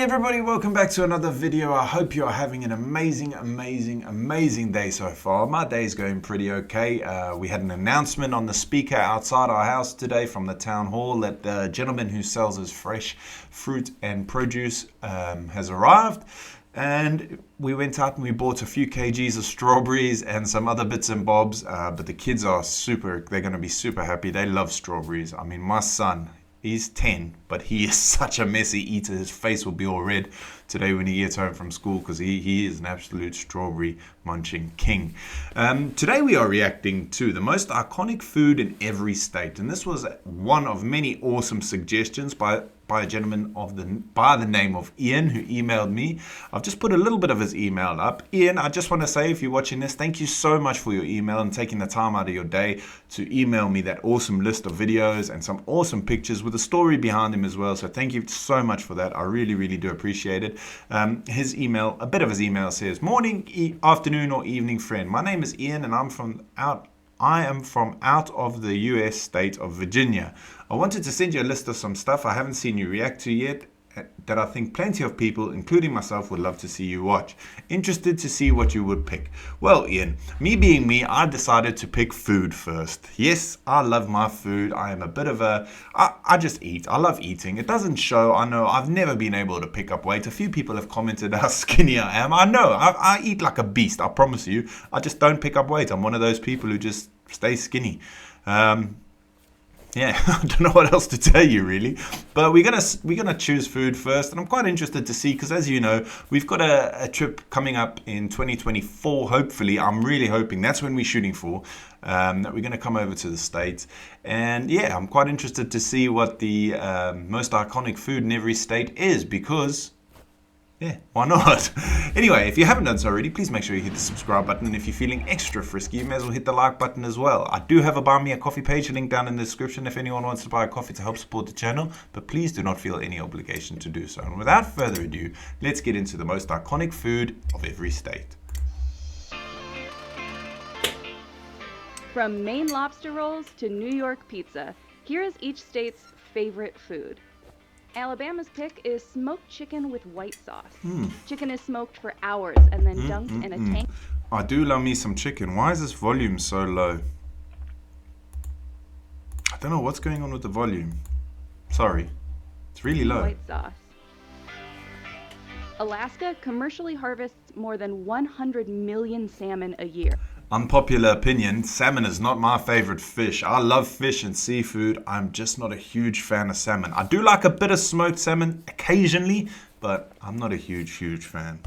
everybody, welcome back to another video. I hope you are having an amazing day so far. My day is going pretty okay. We had an announcement on the speaker outside our house today from the town hall that the gentleman who sells his fresh fruit and produce has arrived. And we went out and we bought a few kgs of strawberries and some other bits and bobs. But the kids are they're going to be super happy. They love strawberries. I mean, my son, he's 10, but he is such a messy eater. His face will be all red today when he gets home from school because he is an absolute strawberry munching king. Today we are reacting to the most iconic food in every state. And this was one of many awesome suggestions by a gentleman by the name of Ian, who emailed me. I've just put a little bit of his email up. Ian, I just want to say, if you're watching this, thank you so much for your email and taking the time out of your day to email me that awesome list of videos and some awesome pictures with a story behind them as well. So thank you so much for that. I really do appreciate it. His email, a bit of his email says, morning, afternoon or evening friend. My name is Ian and I am from out of the US state of Virginia. I wanted to send you a list of some stuff I haven't seen you react to yet that I think plenty of people, including myself, would love to see you watch. Interested to see what you would pick. Well, Ian, me being me, I decided to pick food first. Yes, I love my food. I am a bit of I just eat. I love eating. It doesn't show. I know I've never been able to pick up weight. A few people have commented how skinny I am. I know. I eat like a beast. I promise you. I just don't pick up weight. I'm one of those people who just stay skinny. Yeah, I don't know what else to tell you really, but we're gonna choose food first, and I'm quite interested to see because, as you know, we've got a trip coming up in 2024. Hopefully, I'm really hoping that's when we're shooting for, that we're gonna come over to the States, and yeah, I'm quite interested to see what the most iconic food in every state is because. Yeah, why not? Anyway, if you haven't done so already, please make sure you hit the subscribe button. And if you're feeling extra frisky, you may as well hit the like button as well. I do have a Buy Me a Coffee page, link down in the description if anyone wants to buy a coffee to help support the channel. But please do not feel any obligation to do so. And without further ado, let's get into the most iconic food of every state. From Maine lobster rolls to New York pizza, here is each state's favorite food. Alabama's pick is smoked chicken with white sauce. Chicken is smoked for hours and then dunked in a tank. I do love me some chicken. Why is this volume so low? I don't know what's going on with the volume. Sorry. It's really low. White sauce. Alaska commercially harvests more than 100 million salmon a year. Unpopular opinion, salmon is not my favorite fish. I love fish and seafood. I'm just not a huge fan of salmon. I do like a bit of smoked salmon occasionally, but I'm not a huge fan.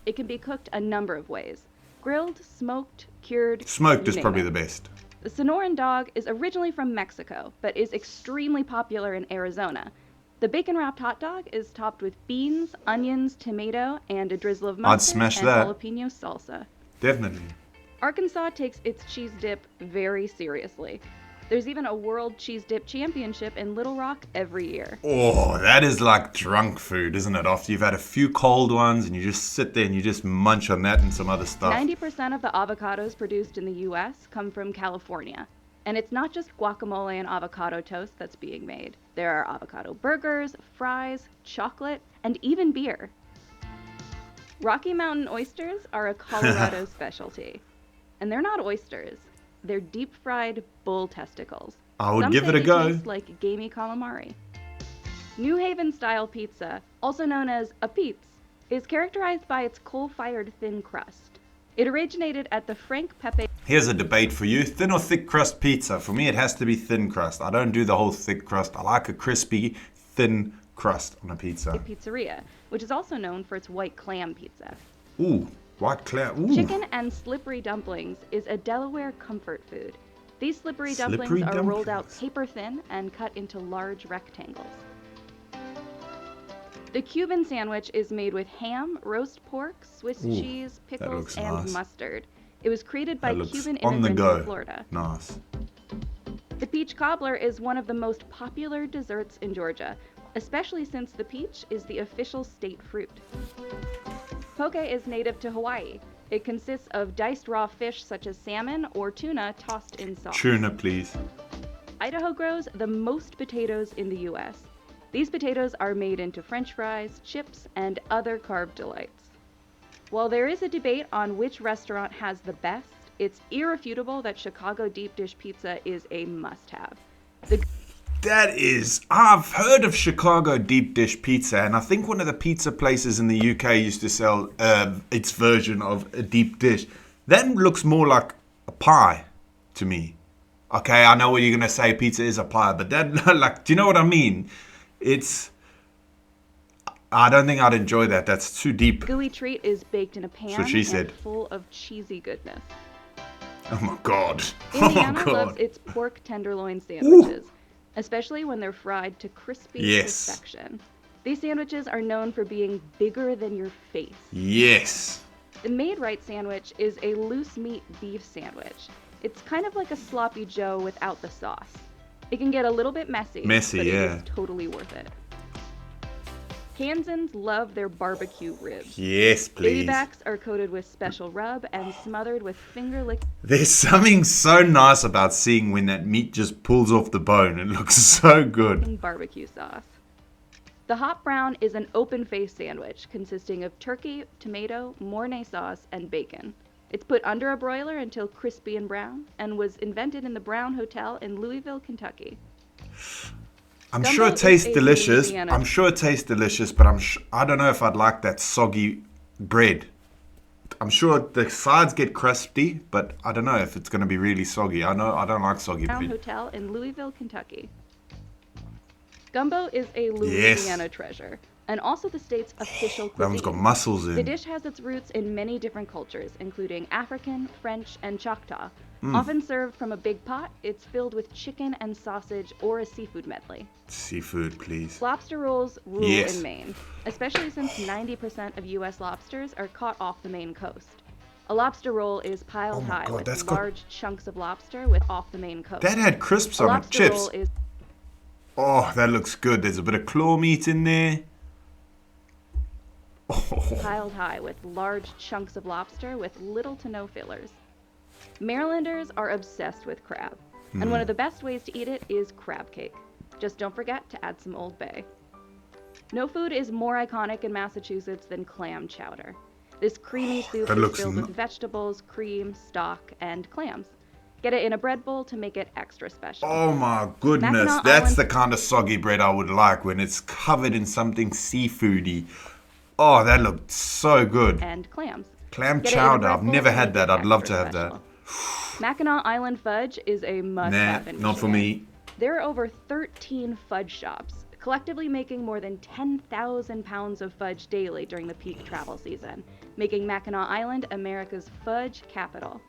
It can be cooked a number of ways. Grilled, smoked, cured. Smoked is probably the best. The Sonoran dog is originally from Mexico, but is extremely popular in Arizona. The bacon-wrapped hot dog is topped with beans, onions, tomato, and a drizzle of mustard and jalapeno salsa. Definitely. Arkansas takes its cheese dip very seriously. There's even a World Cheese Dip Championship in Little Rock every year. Oh, that is like drunk food, isn't it? After you've had a few cold ones and you just sit there and you just munch on that and some other stuff. 90% of the avocados produced in the U.S. come from California. And it's not just guacamole and avocado toast that's being made. There are avocado burgers, fries, chocolate, and even beer. Rocky Mountain oysters are a Colorado specialty. And they're not oysters. They're deep-fried bull testicles. I would give it a go. Some say they taste like gamey calamari. New Haven-style pizza, also known as a Pete's, is characterized by its coal-fired thin crust. It originated at the Frank Pepe. Here's a debate for you. Thin or thick crust pizza? For me, it has to be thin crust. I don't do the whole thick crust. I like a crispy, thin crust on a pizza. Pizzeria, which is also known for its white clam pizza. Ooh. White clam. Ooh. Chicken and slippery dumplings is a Delaware comfort food. These slippery dumplings are rolled out paper thin and cut into large rectangles. The Cuban sandwich is made with ham, roast pork, Swiss cheese, pickles, and mustard. It was created by Cuban immigrants in Florida. Nice. The peach cobbler is one of the most popular desserts in Georgia, especially since the peach is the official state fruit. Poke is native to Hawaii. It consists of diced raw fish such as salmon or tuna tossed in sauce. Tuna, please. Idaho grows the most potatoes in the U.S. These potatoes are made into French fries, chips, and other carb delights. While there is a debate on which restaurant has the best, it's irrefutable that Chicago deep dish pizza is a must-have. I've heard of Chicago deep dish pizza, and I think one of the pizza places in the UK used to sell its version of a deep dish. That looks more like a pie to me. Okay, I know what you're gonna say. Pizza is a pie, but that, like, do you know what I mean? I don't think I'd enjoy that. That's too deep. Gooey treat is baked in a pan what she and said. full of cheesy goodness. Oh my god. Oh Indiana my god. loves its pork tenderloin sandwiches, especially when they're fried to crispy perfection. These sandwiches are known for being bigger than your face. Yes. The Made Right sandwich is a loose meat beef sandwich. It's kind of like a sloppy joe without the sauce. It can get a little bit messy, but it is totally worth it. Kansans love their barbecue ribs. Yes, please. Baby backs are coated with special rub and smothered with finger-licking. There's something so nice about seeing when that meat just pulls off the bone. It looks so good. Barbecue sauce. The hot brown is an open-faced sandwich consisting of turkey, tomato, Mornay sauce, and bacon. It's put under a broiler until crispy and brown, and was invented in the Brown Hotel in Louisville, Kentucky. I'm sure it tastes delicious. But I don't know if I'd like that soggy bread. I'm sure the sides get crispy, but I don't know if it's going to be really soggy. I don't like soggy bread. Brown Hotel in Louisville, Kentucky. Gumbo is a Louisiana treasure, and also the state's official cuisine. That one's got mussels in. The dish has its roots in many different cultures, including African, French, and Choctaw. Often served from a big pot, it's filled with chicken and sausage or a seafood medley. Seafood, please. Lobster rolls rule in Maine, especially since 90% of U.S. lobsters are caught off the Maine coast. A lobster roll is piled high with large chunks of lobster off the Maine coast. That had crisps on it, chips. Oh, that looks good. There's a bit of claw meat in there. Piled high with large chunks of lobster with little to no fillers. Marylanders are obsessed with crab, and one of the best ways to eat it is crab cake. Just don't forget to add some Old Bay. No food is more iconic in Massachusetts than clam chowder. This creamy soup is filled with vegetables, cream, stock, and clams. Get it in a bread bowl to make it extra special. Oh my goodness, that's the kind of soggy bread I would like, when it's covered in something seafoody. Oh, that looked so good. And clams. Clam chowder, I've never had that. I'd love to have that. Mackinac Island fudge is a must-have in Michigan. Not for me. There are over 13 fudge shops, collectively making more than 10,000 pounds of fudge daily during the peak travel season, making Mackinac Island America's fudge capital.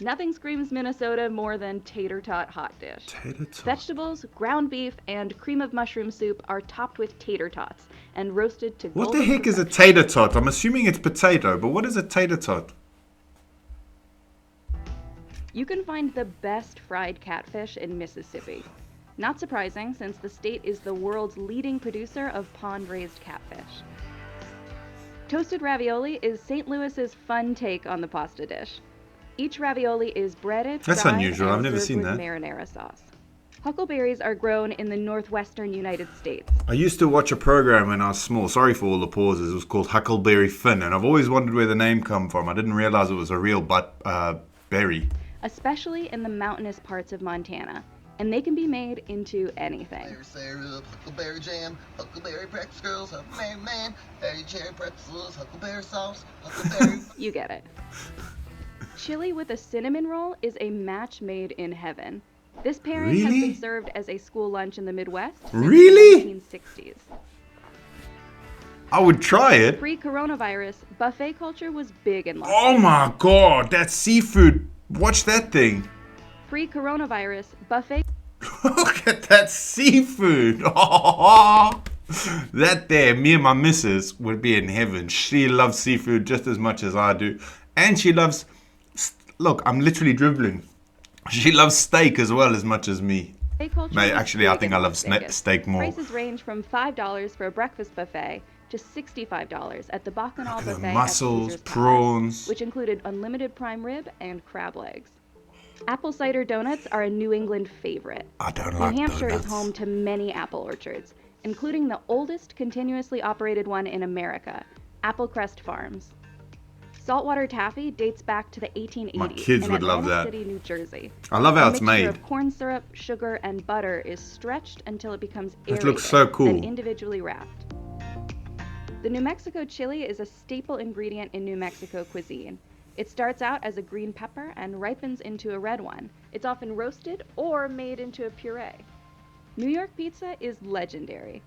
Nothing screams Minnesota more than tater tot hot dish. Tater tot. Vegetables, ground beef, and cream of mushroom soup are topped with tater tots and roasted to golden. What the heck is a tater tot? I'm assuming it's potato, but what is a tater tot? You can find the best fried catfish in Mississippi. Not surprising, since the state is the world's leading producer of pond-raised catfish. Toasted ravioli is St. Louis's fun take on the pasta dish. Each ravioli is breaded, That's fried, unusual. and I've never served seen with that. marinara sauce. Huckleberries are grown in the northwestern United States. I used to watch a program when I was small. Sorry for all the pauses. It was called Huckleberry Finn, and I've always wondered where the name come from. I didn't realize it was a real berry. Especially in the mountainous parts of Montana, and they can be made into anything. Huckleberry syrup, huckleberry jam, huckleberry breakfast girls, huckleberry man, berry cherry pretzels, huckleberry sauce, huckleberry... You get it. Chili with a cinnamon roll is a match made in heaven. This pairing has been served as a school lunch in the Midwest since the 1960s. I would try it. Pre-coronavirus, buffet culture was big in Los Oh my god, that seafood. Watch that thing. Pre-coronavirus, buffet... Look at that seafood. That there, me and my missus would be in heaven. She loves seafood just as much as I do. And she loves... Look, I'm literally dribbling. She loves steak as well as much as me. Mate, actually, I think I love steak more. Prices range from $5 for a breakfast buffet to $65 at the Bacchanal Buffet mussels, at Caesar's prawns. Palace, which included unlimited prime rib and crab legs. Apple cider donuts are a New England favorite. I don't New like Hampshire donuts. is home to many apple orchards, including the oldest continuously operated one in America, Applecrest Farms. Saltwater taffy dates back to the 1880s My kids in would love Atlantic that. City, New Jersey. I love how A it's mixture made. of corn syrup, sugar, and butter is stretched until it becomes It aerated, looks so then cool. individually wrapped. The New Mexico chili is a staple ingredient in New Mexico cuisine. It starts out as a green pepper and ripens into a red one. It's often roasted or made into a puree. New York pizza is legendary.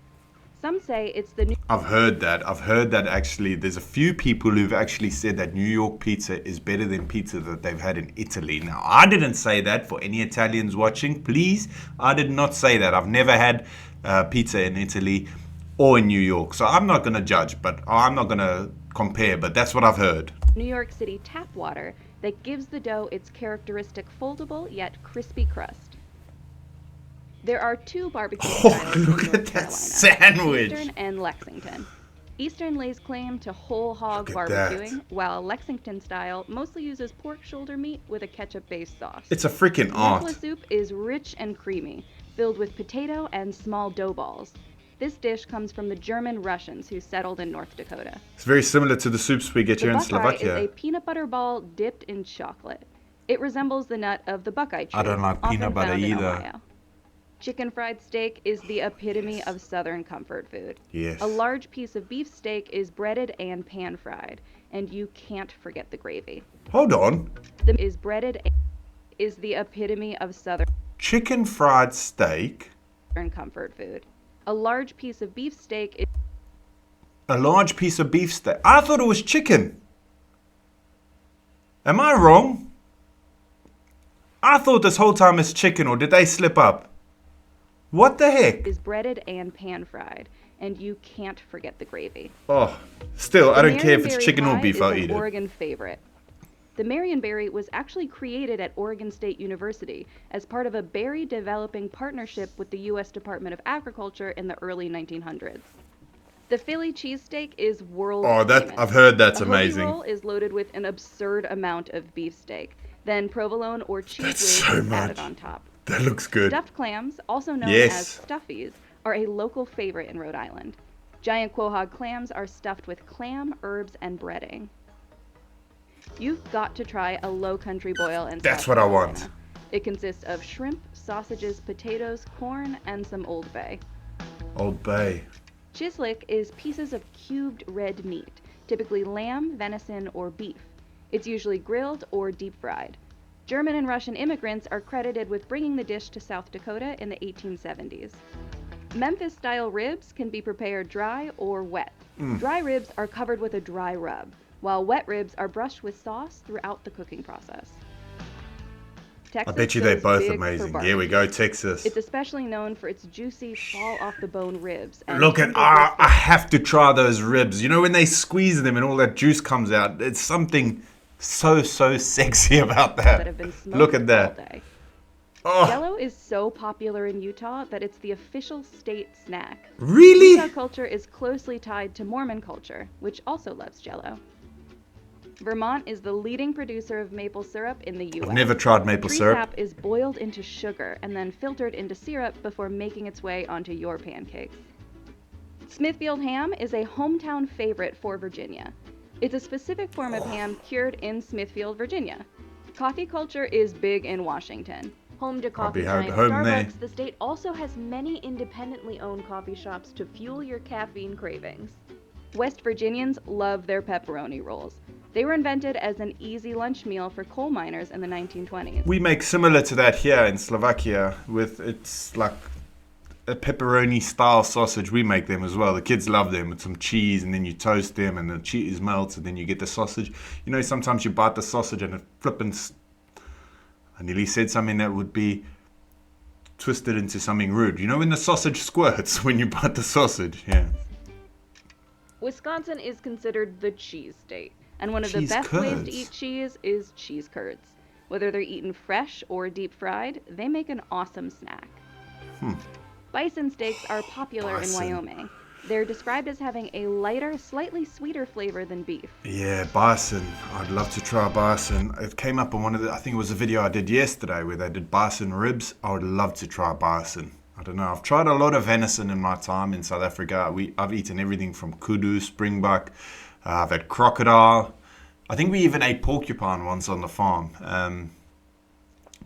Some say it's the New I've heard that. I've heard that actually. There's a few people who've actually said that New York pizza is better than pizza that they've had in Italy. Now, I didn't say that. For any Italians watching, please, I did not say that. I've never had pizza in Italy or in New York, so I'm not going to judge, but I'm not going to compare. But that's what I've heard. New York City tap water that gives the dough its characteristic foldable yet crispy crust. There are two barbecue styles in Look North at that Carolina, sandwich. Eastern and Lexington. Eastern lays claim to whole hog Look at that. barbecuing, while Lexington style mostly uses pork shoulder meat with a ketchup-based sauce. It's a freaking Buffalo art. soup is rich and creamy, filled with potato and small dough balls. This dish comes from the German Russians who settled in North Dakota. It's very similar to the soups we get The here in buckeye is Slovakia. a peanut butter ball dipped in chocolate. It resembles the nut of the buckeye tree. I don't like often peanut butter found in either. Ohio. Chicken fried steak is the epitome of Southern comfort food. Yes. A large piece of beef steak is breaded and pan fried, and you can't forget the gravy. Hold on. Is the epitome of Southern Chicken fried steak. comfort food. A large piece of beef steak is A large piece of beef steak. I thought it was chicken. Am I wrong? I thought this whole time it's chicken, or did they slip up? What the heck? breaded and pan fried, and you can't forget the gravy. Oh, still, I don't care if it's Marionberry chicken or pie beef, is I'll an eat it. Oregon favorite. The Marionberry was actually created at Oregon State University as part of a berry developing partnership with the U.S. Department of Agriculture in the early 1900s. The Philly cheesesteak is world famous. I've heard that's a hoagie amazing. roll is loaded with an absurd amount of beefsteak. Then provolone or cheese That's whiz so is added much. on top. That looks good. Stuffed clams, also known Yes. as stuffies, are a local favorite in Rhode Island. Giant quahog clams are stuffed with clam, herbs, and breading. You've got to try a low country boil in That's South what I Carolina. want. It consists of shrimp, sausages, potatoes, corn, and some Old Bay. Old Bay. Chislic is pieces of cubed red meat, typically lamb, venison, or beef. It's usually grilled or deep fried. German and Russian immigrants are credited with bringing the dish to South Dakota in the 1870s. Memphis-style ribs can be prepared dry or wet. Dry ribs are covered with a dry rub, while wet ribs are brushed with sauce throughout the cooking process. I Texas bet you they're goes both big for amazing. barbecue. Here we go, Texas. It's especially known for its juicy, fall-off-the-bone ribs. And Look at, tender I brisket. have to try those ribs. You know, when they squeeze them and all that juice comes out, it's something so sexy about that that. have been smoked Look at all that. day. Oh, Jello is so popular in Utah that it's the official state snack. really? Utah culture is closely tied to Mormon culture, which also loves Jello. Vermont is the leading producer of maple syrup in the U.S. I've never tried maple Tree syrup. sap is boiled into sugar and then filtered into syrup before making its way onto your pancakes. Smithfield ham is a hometown favorite for Virginia. It's a specific form of ham cured in Smithfield, Virginia. Coffee culture is big in Washington. Home to coffee be giant home there. Starbucks, the state also has many independently owned coffee shops to fuel your caffeine cravings. West Virginians love their pepperoni rolls. They were invented as an easy lunch meal for coal miners in the 1920s. We make similar to that here in Slovakia with, it's like a pepperoni style sausage. We make them as well. The kids love them with some cheese, and then you toast them and the cheese melts and then you get the sausage. You know, sometimes you bite the sausage and it flippins. I nearly said something that would be twisted into something rude. You know when the sausage squirts when you bite the sausage? Yeah. Wisconsin is considered the cheese state, and one of the Cheese best ways curds. to eat cheese is cheese curds. Whether they're eaten fresh or deep fried, they make an awesome snack. Bison steaks are popular Bison. in Wyoming. They're described as having a lighter, slightly sweeter flavor than beef. Yeah, bison. I'd love to try bison. It came up on one of the, I think it was a video I did yesterday where they did bison ribs. I would love to try bison. I don't know. I've tried a lot of venison in my time in South Africa. I've eaten everything from kudu, springbuck. I've had crocodile. I think we even ate porcupine once on the farm.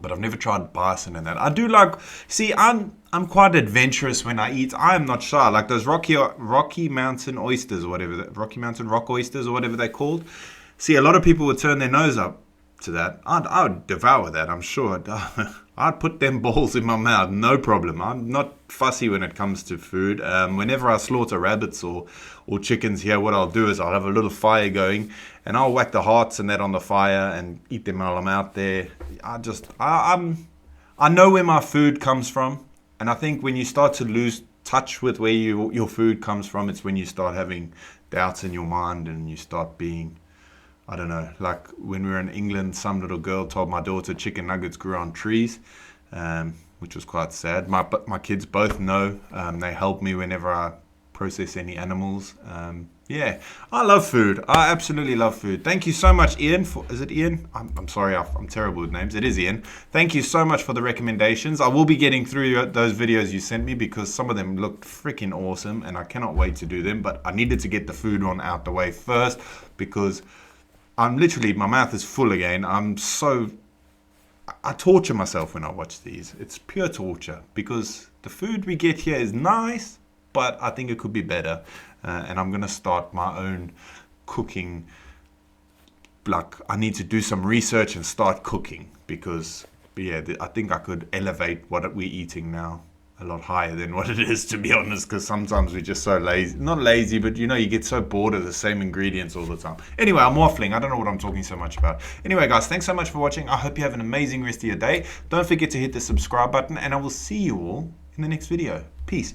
But I've never tried bison in that. I do like. See, I'm quite adventurous when I eat. I am not shy. Like those Rocky Mountain oysters or whatever, Rocky Mountain rock oysters or whatever they're called. See, a lot of people would turn their nose up to that. I would devour that. I'm sure. I'd put them balls in my mouth, no problem. I'm not fussy when it comes to food. Whenever I slaughter rabbits or chickens here, what I'll do is I'll have a little fire going, and I'll whack the hearts and that on the fire and eat them while I'm out there. I know where my food comes from, and I think when you start to lose touch with where your food comes from, it's when you start having doubts in your mind and you start being, I don't know, like when we were in England, some little girl told my daughter chicken nuggets grew on trees, which was quite sad. My kids both know. They help me whenever I process any animals. Yeah, I love food. I absolutely love food. Thank you so much, Ian. Is it Ian? I'm sorry, I'm terrible with names. It is Ian. Thank you so much for the recommendations. I will be getting through those videos you sent me because some of them looked freaking awesome and I cannot wait to do them. But I needed to get the food one out the way first because I'm literally, my mouth is full again. I torture myself when I watch these. It's pure torture because the food we get here is nice, but I think it could be better. And I'm going to start my own cooking. Like, I need to do some research and start cooking because, yeah, I think I could elevate what we're eating now a lot higher than what it is, to be honest, because sometimes we're just so lazy. Not lazy, but you get so bored of the same ingredients all the time. Anyway, I'm waffling. I don't know what I'm talking so much about. Anyway, guys, thanks so much for watching. I hope you have an amazing rest of your day. Don't forget to hit the subscribe button, and I will see you all in the next video. Peace.